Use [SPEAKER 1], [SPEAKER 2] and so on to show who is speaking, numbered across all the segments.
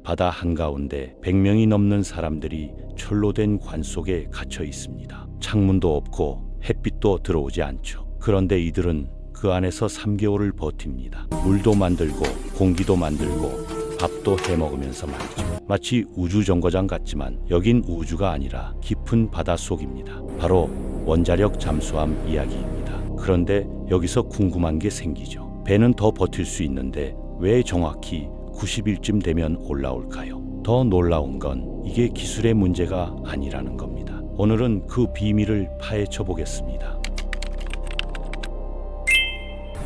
[SPEAKER 1] 바다 한가운데 100명이 넘는 사람들이 철로 된 관 속에 갇혀 있습니다. 창문도 없고 햇빛도 들어오지 않죠. 그런데 이들은 그 안에서 3개월을 버팁니다. 물도 만들고 공기도 만들고 밥도 해 먹으면서 말이죠. 마치 우주정거장 같지만 여긴 우주가 아니라 깊은 바닷속입니다. 바로 원자력 잠수함 이야기입니다. 그런데 여기서 궁금한 게 생기죠. 배는 더 버틸 수 있는데 왜 정확히 90일쯤 되면 올라올까요? 더 놀라운 건 이게 기술의 문제가 아니라는 겁니다. 오늘은 그 비밀을 파헤쳐 보겠습니다.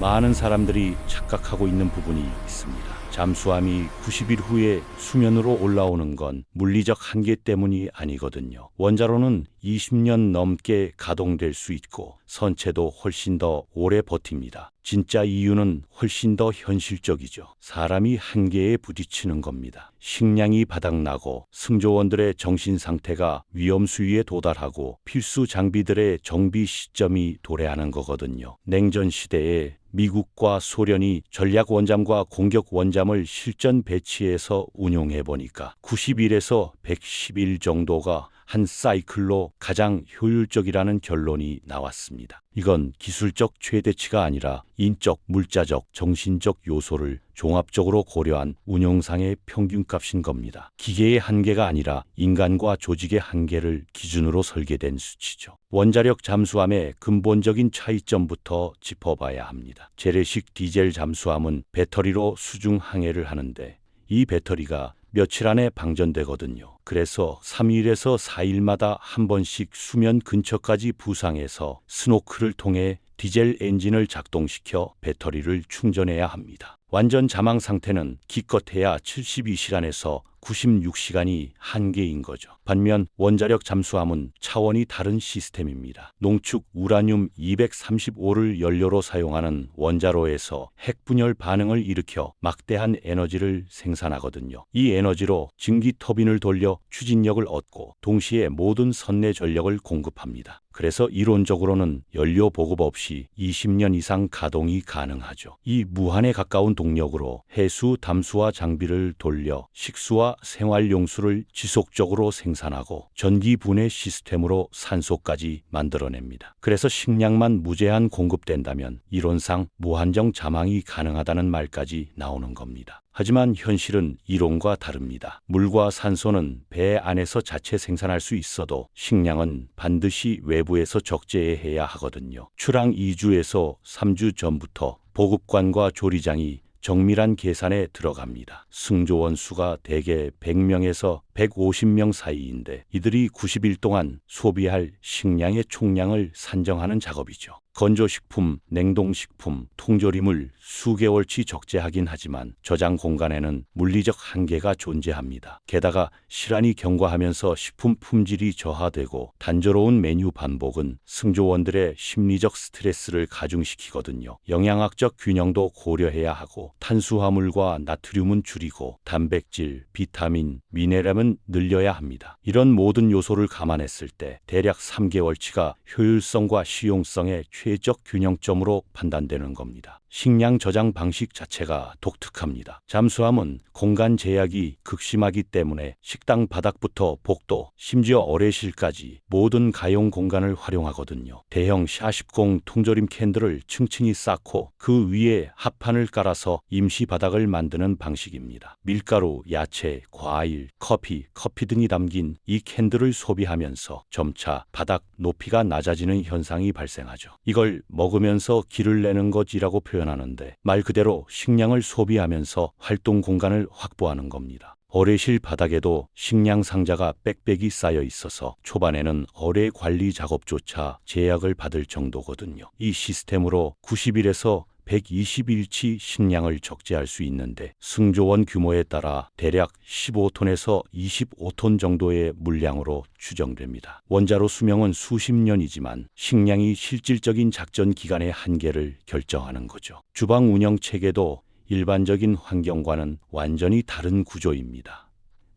[SPEAKER 1] 많은 사람들이 착각하고 있는 부분이 있습니다. 잠수함이 90일 후에 수면으로 올라오는 건 물리적 한계 때문이 아니거든요. 원자로는 20년 넘게 가동될 수 있고 선체도 훨씬 더 오래 버팁니다. 진짜 이유는 훨씬 더 현실적이죠. 사람이 한계에 부딪히는 겁니다. 식량이 바닥나고 승조원들의 정신 상태가 위험 수위에 도달하고 필수 장비들의 정비 시점이 도래하는 거거든요. 냉전 시대에 미국과 소련이 전략 원잠과 공격 원잠을 실전 배치해서 운용해 보니까 90일에서 110일 정도가 한 사이클로 가장 효율적이라는 결론이 나왔습니다. 이건 기술적 최대치가 아니라 인적, 물자적, 정신적 요소를 종합적으로 고려한 운용상의 평균값인 겁니다. 기계의 한계가 아니라 인간과 조직의 한계를 기준으로 설계된 수치죠. 원자력 잠수함의 근본적인 차이점부터 짚어봐야 합니다. 재래식 디젤 잠수함은 배터리로 수중 항해를 하는데 이 배터리가 며칠 안에 방전되거든요. 그래서 3일에서 4일마다 한 번씩 수면 근처까지 부상해서 스노클을 통해 디젤 엔진을 작동시켜 배터리를 충전해야 합니다. 완전 자망 상태는 기껏해야 72시간에서 96시간이 한계인 거죠. 반면 원자력 잠수함은 차원이 다른 시스템입니다. 농축 우라늄 235를 연료로 사용하는 원자로에서 핵분열 반응을 일으켜 막대한 에너지를 생산하거든요. 이 에너지로 증기 터빈을 돌려 추진력을 얻고 동시에 모든 선내 전력을 공급합니다. 그래서 이론적으로는 연료 보급 없이 20년 이상 가동이 가능하죠. 이 무한에 가까운 동력으로 해수 담수화 장비를 돌려 식수와 생활용수를 지속적으로 생산하고 전기 분해 시스템으로 산소까지 만들어냅니다. 그래서 식량만 무제한 공급된다면 이론상 무한정 자망이 가능하다는 말까지 나오는 겁니다. 하지만 현실은 이론과 다릅니다. 물과 산소는 배 안에서 자체 생산할 수 있어도 식량은 반드시 외부에서 적재해야 하거든요. 출항 2주에서 3주 전부터 보급관과 조리장이 정밀한 계산에 들어갑니다. 승조원 수가 대개 100명에서 150명 사이인데 이들이 90일 동안 소비할 식량의 총량을 산정하는 작업이죠. 건조식품, 냉동식품, 통조림을 수개월치 적재하긴 하지만 저장 공간에는 물리적 한계가 존재합니다. 게다가 시란이 경과하면서 식품 품질이 저하되고 단조로운 메뉴 반복은 승조원들의 심리적 스트레스를 가중시키거든요. 영양학적 균형도 고려해야 하고 탄수화물과 나트륨은 줄이고 단백질, 비타민, 미네랄은 늘려야 합니다. 이런 모든 요소를 감안했을 때 대략 3개월치가 효율성과 실용성의 최적 균형점으로 판단되는 겁니다. 식량 저장 방식 자체가 독특합니다. 잠수함은 공간 제약이 극심하기 때문에 식당 바닥부터 복도, 심지어 어뢰실까지 모든 가용 공간을 활용하거든요. 대형 샤10 통조림 캔들을 층층이 쌓고 그 위에 합판을 깔아서 임시 바닥을 만드는 방식입니다. 밀가루, 야채, 과일, 커피 등이 담긴 이 캔들을 소비하면서 점차 바닥 높이가 낮아지는 현상이 발생하죠. 이걸 먹으면서 기를 내는 것이라고 표현하는데 말 그대로 식량을 소비하면서 활동 공간을 확보하는 겁니다. 어뢰실 바닥에도 식량 상자가 빽빽이 쌓여 있어서 초반에는 어뢰 관리 작업조차 제약을 받을 정도거든요. 이 시스템으로 90일에서 120일치 식량을 적재할 수 있는데 승조원 규모에 따라 대략 15톤에서 25톤 정도의 물량으로 추정됩니다. 원자로 수명은 수십 년이지만 식량이 실질적인 작전 기간의 한계를 결정하는 거죠. 주방 운영 체계도 일반적인 환경과는 완전히 다른 구조입니다.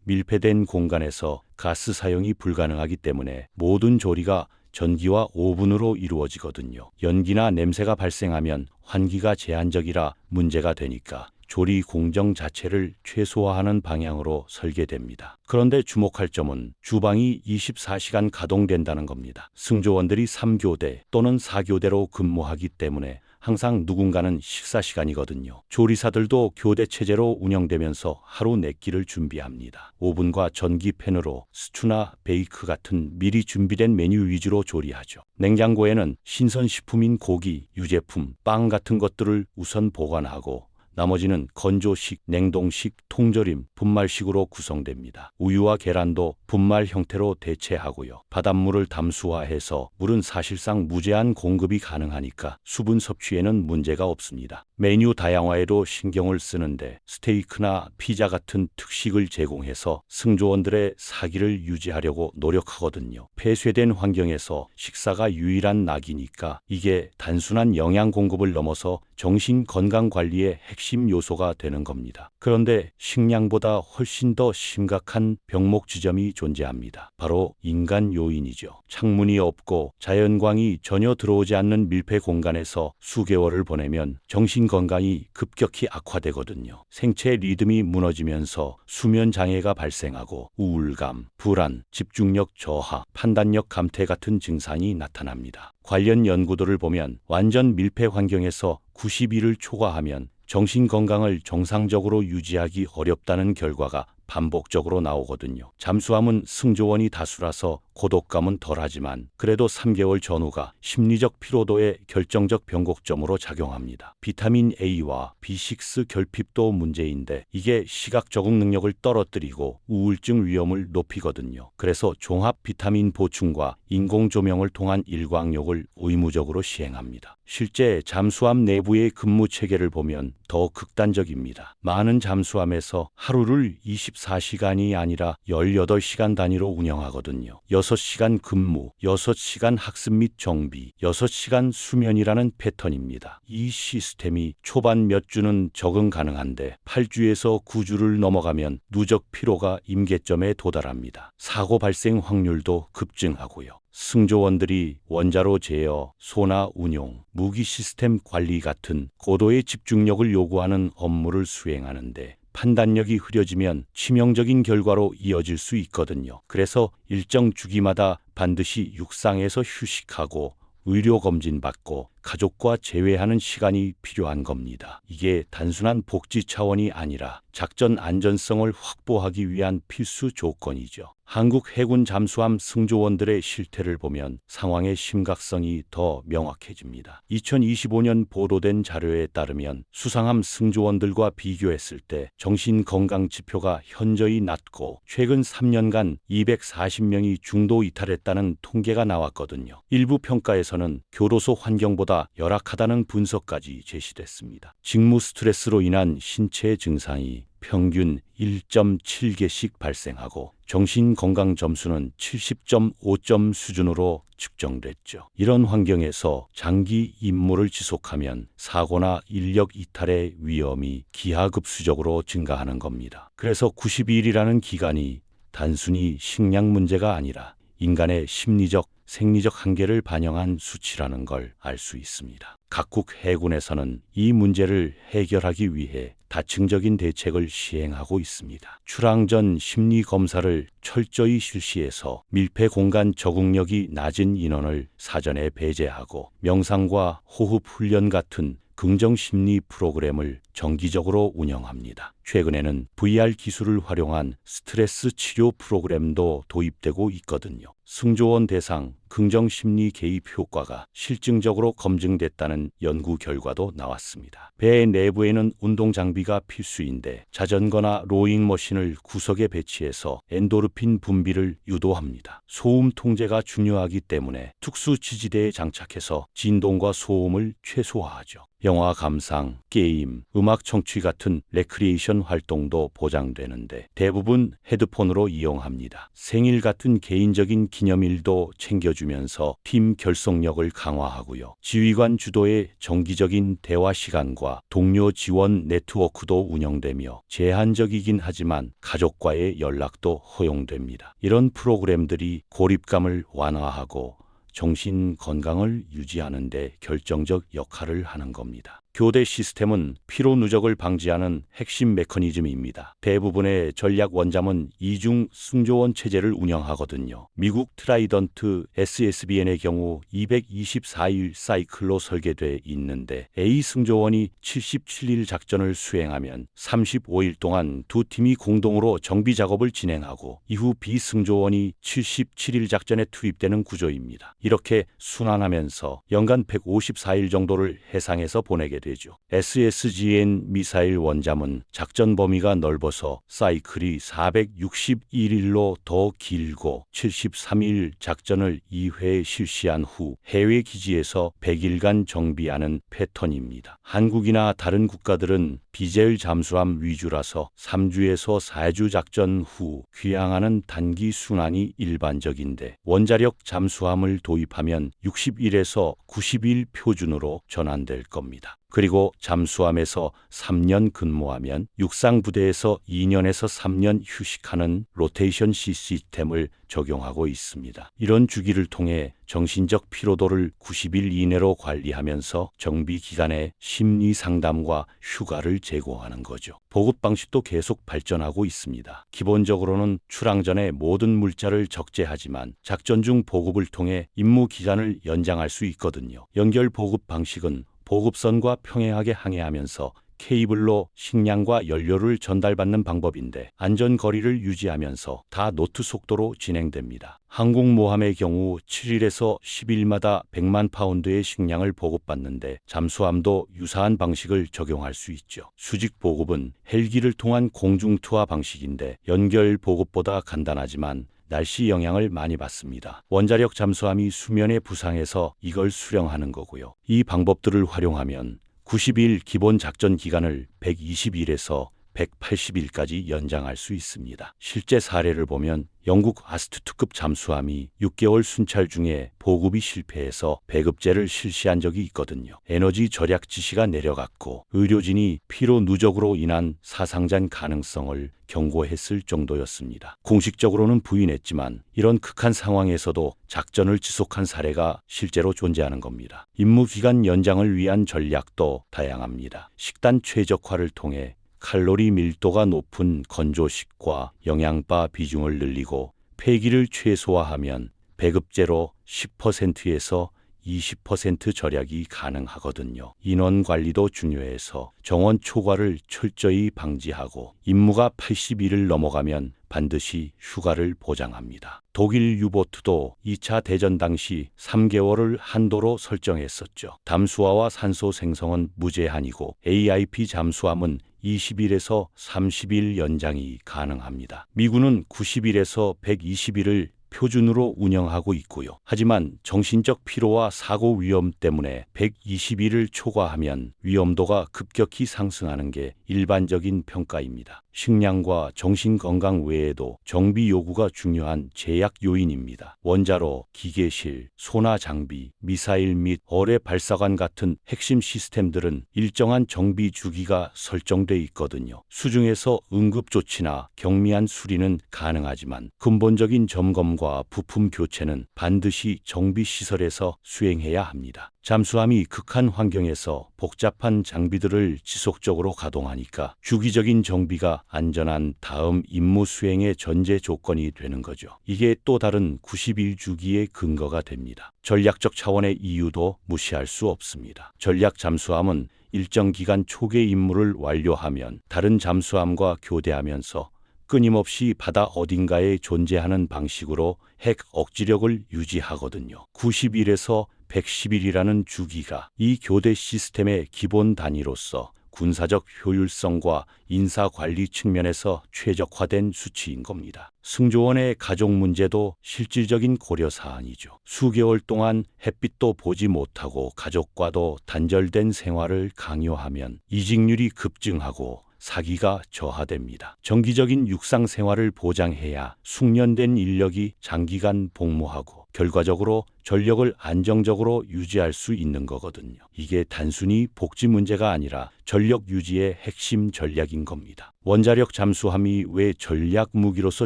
[SPEAKER 1] 밀폐된 공간에서 가스 사용이 불가능하기 때문에 모든 조리가 전기와 오븐으로 이루어지거든요. 연기나 냄새가 발생하면 환기가 제한적이라 문제가 되니까 조리 공정 자체를 최소화하는 방향으로 설계됩니다. 그런데 주목할 점은 주방이 24시간 가동된다는 겁니다. 승조원들이 3교대 또는 4교대로 근무하기 때문에 항상 누군가는 식사 시간이거든요. 조리사들도 교대 체제로 운영되면서 하루 4끼를 준비합니다. 오븐과 전기팬으로 스튜나 베이크 같은 미리 준비된 메뉴 위주로 조리하죠. 냉장고에는 신선식품인 고기, 유제품, 빵 같은 것들을 우선 보관하고 나머지는 건조식, 냉동식, 통조림, 분말식으로 구성됩니다. 우유와 계란도 분말 형태로 대체하고요. 바닷물을 담수화해서 물은 사실상 무제한 공급이 가능하니까 수분 섭취에는 문제가 없습니다. 메뉴 다양화에도 신경을 쓰는데 스테이크나 피자 같은 특식을 제공해서 승조원들의 사기를 유지하려고 노력하거든요. 폐쇄된 환경에서 식사가 유일한 낙이니까 이게 단순한 영양 공급을 넘어서 정신 건강 관리의 핵심 요소가 되는 겁니다. 그런데 식량보다 훨씬 더 심각한 병목 지점이 존재합니다. 바로 인간 요인이죠. 창문이 없고 자연광이 전혀 들어오지 않는 밀폐 공간에서 수개월을 보내면 정신 건강이 급격히 악화되거든요. 생체 리듬이 무너지면서 수면 장애가 발생하고 우울감, 불안, 집중력 저하, 판단력 감퇴 같은 증상이 나타납니다. 관련 연구들을 보면 완전 밀폐 환경에서 90일을 초과하면 정신 건강을 정상적으로 유지하기 어렵다는 결과가 반복적으로 나오거든요. 잠수함은 승조원이 다수라서 고독감은 덜하지만 그래도 3개월 전후가 심리적 피로도의 결정적 변곡점으로 작용합니다. 비타민 A와 B6 결핍도 문제인데 이게 시각 적응 능력을 떨어뜨리고 우울증 위험을 높이거든요. 그래서 종합 비타민 보충과 인공 조명을 통한 일광욕을 의무적으로 시행합니다. 실제 잠수함 내부의 근무 체계를 보면 더 극단적입니다. 많은 잠수함에서 하루를 24시간이 아니라 18시간 단위로 운영하거든요. 6시간 근무, 6시간 학습 및 정비, 6시간 수면이라는 패턴입니다. 이 시스템이 초반 몇 주는 적응 가능한데 8주에서 9주를 넘어가면 누적 피로가 임계점에 도달합니다. 사고 발생 확률도 급증하고요. 승조원들이 원자로 제어, 소나 운용, 무기 시스템 관리 같은 고도의 집중력을 요구하는 업무를 수행하는데 판단력이 흐려지면 치명적인 결과로 이어질 수 있거든요. 그래서 일정 주기마다 반드시 육상에서 휴식하고 의료검진 받고 가족과 재회하는 시간이 필요한 겁니다. 이게 단순한 복지 차원이 아니라 작전 안전성을 확보하기 위한 필수 조건이죠. 한국 해군 잠수함 승조원들의 실태를 보면 상황의 심각성이 더 명확해집니다. 2025년 보도된 자료에 따르면 수상함 승조원들과 비교했을 때 정신건강 지표가 현저히 낮고 최근 3년간 240명이 중도 이탈했다는 통계가 나왔거든요. 일부 평가에서는 교도소 환경보다 열악하다는 분석까지 제시됐습니다. 직무 스트레스로 인한 신체 증상이 평균 1.7개씩 발생하고 정신건강 점수는 70.5점 수준으로 측정됐죠. 이런 환경에서 장기 임무를 지속하면 사고나 인력 이탈의 위험이 기하급수적으로 증가하는 겁니다. 그래서 90일이라는 기간이 단순히 식량 문제가 아니라 인간의 심리적, 생리적 한계를 반영한 수치라는 걸 알 수 있습니다. 각국 해군에서는 이 문제를 해결하기 위해 다층적인 대책을 시행하고 있습니다. 출항 전 심리 검사를 철저히 실시해서 밀폐 공간 적응력이 낮은 인원을 사전에 배제하고 명상과 호흡 훈련 같은 긍정 심리 프로그램을 정기적으로 운영합니다. 최근에는 VR 기술을 활용한 스트레스 치료 프로그램도 도입되고 있거든요. 승조원 대상 긍정 심리 개입 효과가 실증적으로 검증됐다는 연구 결과도 나왔습니다. 배 내부에는 운동 장비가 필수인데 자전거나 로잉 머신을 구석에 배치해서 엔도르핀 분비를 유도합니다. 소음 통제가 중요하기 때문에 특수 지지대에 장착해서 진동과 소음을 최소화하죠. 영화 감상, 게임, 음악 청취 같은 레크리에이션 활동도 보장되는데 대부분 헤드폰으로 이용합니다. 생일 같은 개인적인 기념일도 챙겨주면서 팀 결속력을 강화하고요. 지휘관 주도의 정기적인 대화 시간과 동료 지원 네트워크도 운영되며 제한적이긴 하지만 가족과의 연락도 허용됩니다. 이런 프로그램들이 고립감을 완화하고 정신 건강을 유지하는 데 결정적 역할을 하는 겁니다. 교대 시스템은 피로 누적을 방지하는 핵심 메커니즘입니다. 대부분의 전략 원잠은 이중 승조원 체제를 운영하거든요. 미국 트라이던트 SSBN의 경우 224일 사이클로 설계돼 있는데 A 승조원이 77일 작전을 수행하면 35일 동안 두 팀이 공동으로 정비 작업을 진행하고 이후 B 승조원이 77일 작전에 투입되는 구조입니다. 이렇게 순환하면서 연간 154일 정도를 해상에서 보내게 되죠. SSGN 미사일 원잠은 작전 범위가 넓어서 사이클이 461일로 더 길고 73일 작전을 2회 실시한 후 해외 기지에서 100일간 정비하는 패턴입니다. 한국이나 다른 국가들은 비제일 잠수함 위주라서 3주에서 4주 작전 후 귀향하는 단기 순환이 일반적인데 원자력 잠수함을 도입하면 60일에서 90일 표준으로 전환될 겁니다. 그리고 잠수함에서 3년 근무하면 육상부대에서 2년에서 3년 휴식하는 로테이션 시스템을 적용하고 있습니다. 이런 주기를 통해 정신적 피로도를 90일 이내로 관리하면서 정비 기간에 심리 상담과 휴가를 제공하는 거죠. 보급 방식도 계속 발전하고 있습니다. 기본적으로는 출항 전에 모든 물자를 적재하지만 작전 중 보급을 통해 임무 기간을 연장할 수 있거든요. 연결 보급 방식은 보급선과 평행하게 항해하면서 케이블로 식량과 연료를 전달받는 방법인데 안전거리를 유지하면서 다 노트 속도로 진행됩니다. 항공모함의 경우 7일에서 10일마다 100만 파운드의 식량을 보급받는데 잠수함도 유사한 방식을 적용할 수 있죠. 수직 보급은 헬기를 통한 공중투하 방식인데 연결 보급보다 간단하지만 날씨 영향을 많이 받습니다. 원자력 잠수함이 수면에 부상해서 이걸 수령하는 거고요. 이 방법들을 활용하면 90일 기본 작전 기간을 120일에서 180일까지 연장할 수 있습니다. 실제 사례를 보면 영국 아스투트급 잠수함이 6개월 순찰 중에 보급이 실패해서 배급제를 실시한 적이 있거든요. 에너지 절약 지시가 내려갔고 의료진이 피로 누적으로 인한 사상잔 가능성을 경고했을 정도였습니다. 공식적으로는 부인했지만 이런 극한 상황에서도 작전을 지속한 사례가 실제로 존재하는 겁니다. 임무 기간 연장을 위한 전략도 다양합니다. 식단 최적화를 통해 칼로리 밀도가 높은 건조식과 영양바 비중을 늘리고 폐기를 최소화하면 배급제로 10%에서 20% 절약이 가능하거든요. 인원 관리도 중요해서 정원 초과를 철저히 방지하고 임무가 80일을 넘어가면 반드시 휴가를 보장합니다. 독일 유보트도 2차 대전 당시 3개월을 한도로 설정했었죠. 담수화와 산소 생성은 무제한이고 AIP 잠수함은 20일에서 30일 연장이 가능합니다. 미군은 90일에서 120일을 표준으로 운영하고 있고요. 하지만 정신적 피로와 사고 위험 때문에 120일을 초과하면 위험도가 급격히 상승하는 게 일반적인 평가입니다. 식량과 정신건강 외에도 정비 요구가 중요한 제약 요인입니다. 원자로, 기계실, 소나 장비, 미사일 및 어뢰 발사관 같은 핵심 시스템들은 일정한 정비 주기가 설정돼 있거든요. 수중에서 응급조치나 경미한 수리는 가능하지만 근본적인 점검과 부품 교체는 반드시 정비시설에서 수행해야 합니다. 잠수함이 극한 환경에서 복잡한 장비들을 지속적으로 가동하니까 주기적인 정비가 안전한 다음 임무 수행의 전제 조건이 되는 거죠. 이게 또 다른 90일 주기의 근거가 됩니다. 전략적 차원의 이유도 무시할 수 없습니다. 전략 잠수함은 일정 기간 초계 임무를 완료하면 다른 잠수함과 교대하면서 끊임없이 바다 어딘가에 존재하는 방식으로 핵 억지력을 유지하거든요. 90일에서 110일이라는 주기가 이 교대 시스템의 기본 단위로서 군사적 효율성과 인사관리 측면에서 최적화된 수치인 겁니다. 승조원의 가족 문제도 실질적인 고려사안이죠. 수개월 동안 햇빛도 보지 못하고 가족과도 단절된 생활을 강요하면 이직률이 급증하고 사기가 저하됩니다. 정기적인 육상 생활을 보장해야 숙련된 인력이 장기간 복무하고 결과적으로 전력을 안정적으로 유지할 수 있는 거거든요. 이게 단순히 복지 문제가 아니라 전력 유지의 핵심 전략인 겁니다. 원자력 잠수함이 왜 전략 무기로서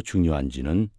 [SPEAKER 1] 중요한지는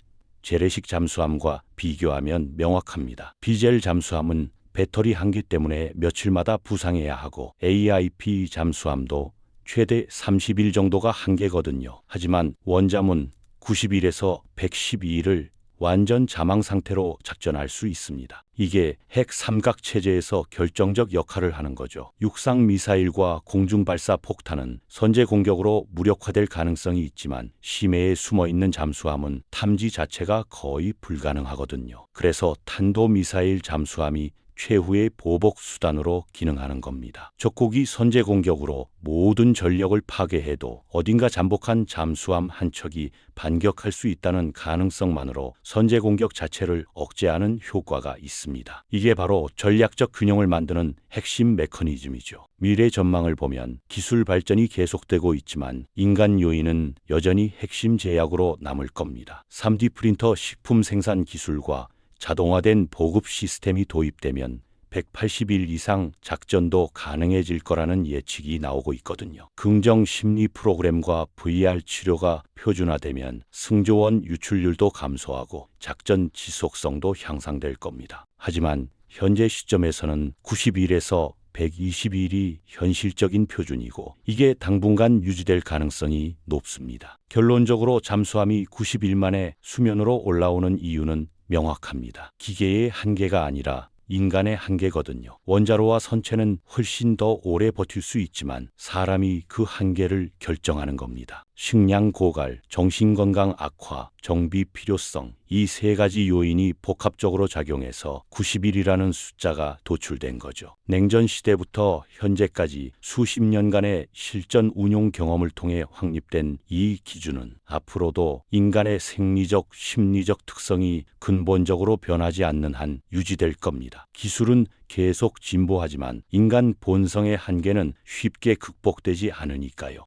[SPEAKER 1] 재래식 잠수함과 비교하면 명확합니다. 비젤 잠수함은 배터리 한계 때문에 며칠마다 부상해야 하고 AIP 잠수함도 최대 30일 정도가 한계거든요. 하지만 원잠은 90일에서 112일을 완전 자망 상태로 작전할 수 있습니다. 이게 핵 삼각 체제에서 결정적 역할을 하는 거죠. 육상 미사일과 공중 발사 폭탄은 선제 공격으로 무력화될 가능성이 있지만 심해에 숨어 있는 잠수함은 탐지 자체가 거의 불가능하거든요. 그래서 탄도 미사일 잠수함이 최후의 보복 수단으로 기능하는 겁니다. 적국이 선제 공격으로 모든 전력을 파괴해도 어딘가 잠복한 잠수함 한 척이 반격할 수 있다는 가능성만으로 선제 공격 자체를 억제하는 효과가 있습니다. 이게 바로 전략적 균형을 만드는 핵심 메커니즘이죠. 미래 전망을 보면 기술 발전이 계속되고 있지만 인간 요인은 여전히 핵심 제약으로 남을 겁니다. 3D 프린터 식품 생산 기술과 자동화된 보급 시스템이 도입되면 180일 이상 작전도 가능해질 거라는 예측이 나오고 있거든요. 긍정 심리 프로그램과 VR 치료가 표준화되면 승조원 유출률도 감소하고 작전 지속성도 향상될 겁니다. 하지만 현재 시점에서는 90일에서 120일이 현실적인 표준이고 이게 당분간 유지될 가능성이 높습니다. 결론적으로 잠수함이 90일 만에 수면으로 올라오는 이유는 명확합니다. 기계의 한계가 아니라 인간의 한계거든요. 원자로와 선체는 훨씬 더 오래 버틸 수 있지만 사람이 그 한계를 결정하는 겁니다. 식량 고갈, 정신건강 악화, 정비 필요성, 이 세 가지 요인이 복합적으로 작용해서 90일이라는 숫자가 도출된 거죠. 냉전 시대부터 현재까지 수십 년간의 실전 운용 경험을 통해 확립된 이 기준은 앞으로도 인간의 생리적, 심리적 특성이 근본적으로 변하지 않는 한 유지될 겁니다. 기술은 계속 진보하지만 인간 본성의 한계는 쉽게 극복되지 않으니까요.